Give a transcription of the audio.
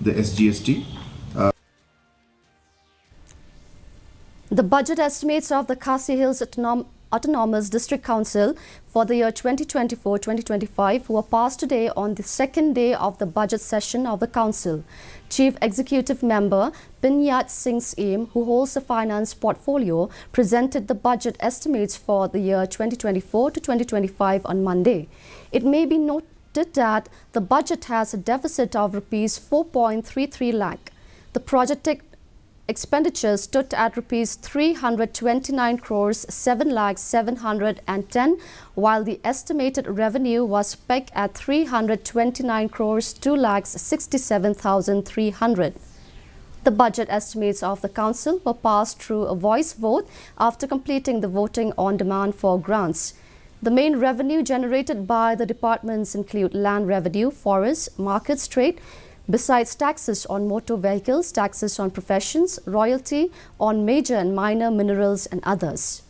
the SGST. The budget estimates of the Khasi Hills Autonomous District Council for the year 2024-2025 were passed today on the second day of the budget session of the council. Chief Executive Member Binyat Singh Aim, who holds the finance portfolio, presented the budget estimates for the year 2024-2025 on Monday. It may be noted that the budget has a deficit of Rs 4.33 lakh. The projected expenditure stood at Rs 329 crores 7 lakhs 710, while the estimated revenue was pegged at 329 crores 2 lakhs 67,300. The budget estimates of the council were passed through a voice vote after completing the voting on demand for grants. The main revenue generated by the departments include land revenue, forest, markets, trade, besides taxes on motor vehicles, taxes on professions, royalty on major and minor minerals and others.